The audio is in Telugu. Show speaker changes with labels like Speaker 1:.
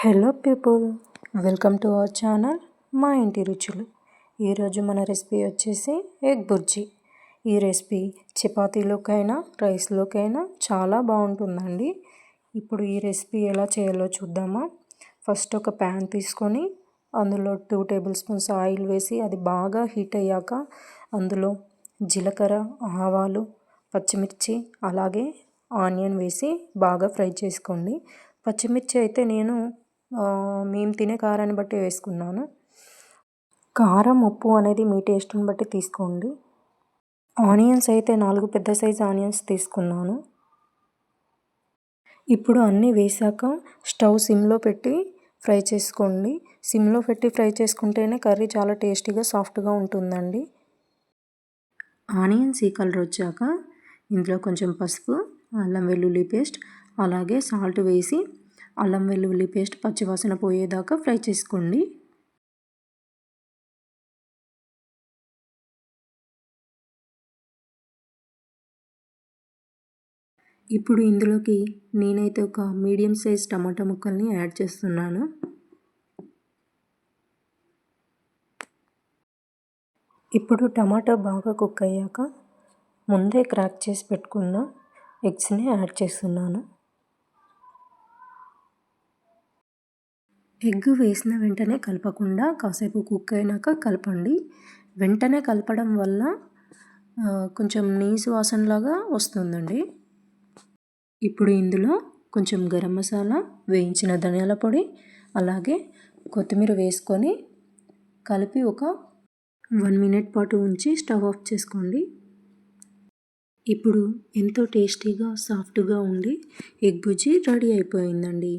Speaker 1: Hello people, welcome to our channel మా ఇంటి రుచులు. ఈరోజు మన రెసిపీ వచ్చేసి ఎగ్ బుర్జీ. ఈ రెసిపీ చపాతీలోకైనా రైస్లోకైనా చాలా బాగుంటుందండి. ఇప్పుడు ఈ రెసిపీ ఎలా చేయాలో చూద్దామా. ఫస్ట్ ఒక ప్యాన్ తీసుకొని అందులో 2 టేబుల్ స్పూన్స్ ఆయిల్ వేసి అది బాగా హీట్ అయ్యాక అందులో జీలకర్ర, ఆవాలు, పచ్చిమిర్చి అలాగే ఆనియన్ వేసి బాగా ఫ్రై చేసుకోండి. పచ్చిమిర్చి అయితే నేను మేము తినే కారాన్ని బట్టి వేసుకున్నాను. కారం, ఉప్పు అనేది మీ టేస్ట్ని బట్టి తీసుకోండి. ఆనియన్స్ అయితే 4 పెద్ద సైజు ఆనియన్స్ తీసుకున్నాను. ఇప్పుడు అన్నీ వేసాక స్టవ్ సిమ్లో పెట్టి ఫ్రై చేసుకోండి. సిమ్లో పెట్టి ఫ్రై చేసుకుంటేనే కర్రీ చాలా టేస్టీగా సాఫ్ట్గా ఉంటుందండి. ఆనియన్స్ ఈ కలర్ వచ్చాక ఇందులో కొంచెం పసుపు, అల్లం వెల్లుల్లి పేస్ట్ అలాగే సాల్ట్ వేసి అల్లం వెల్లుల్లి పేస్ట్ పచ్చివాసన పోయేదాకా ఫ్రై చేసుకోండి. ఇప్పుడు ఇందులోకి నేనైతే ఒక మీడియం సైజ్ టమాటా ముక్కల్ని యాడ్ చేస్తున్నాను. ఇప్పుడు టమాటా బాగా కుక్ అయ్యాక ముందే క్రాక్ చేసి పెట్టుకున్న ఎగ్స్ని యాడ్ చేస్తున్నాను. ఎగ్ వేసిన వెంటనే కలపకుండా కాసేపు కుక్ అయినాక కలపండి. వెంటనే కలపడం వల్ల కొంచెం నీసు వాసనలాగా వస్తుందండి. ఇప్పుడు ఇందులో కొంచెం గరం మసాలా, వేయించిన ధనియాల పొడి అలాగే కొత్తిమీర వేసుకొని కలిపి ఒక 1 మినిట్ పాటు ఉంచి స్టవ్ ఆఫ్ చేసుకోండి. ఇప్పుడు ఎంతో టేస్టీగా సాఫ్ట్గా ఉండి ఎగ్ బుర్జీ రెడీ అయిపోయిందండి.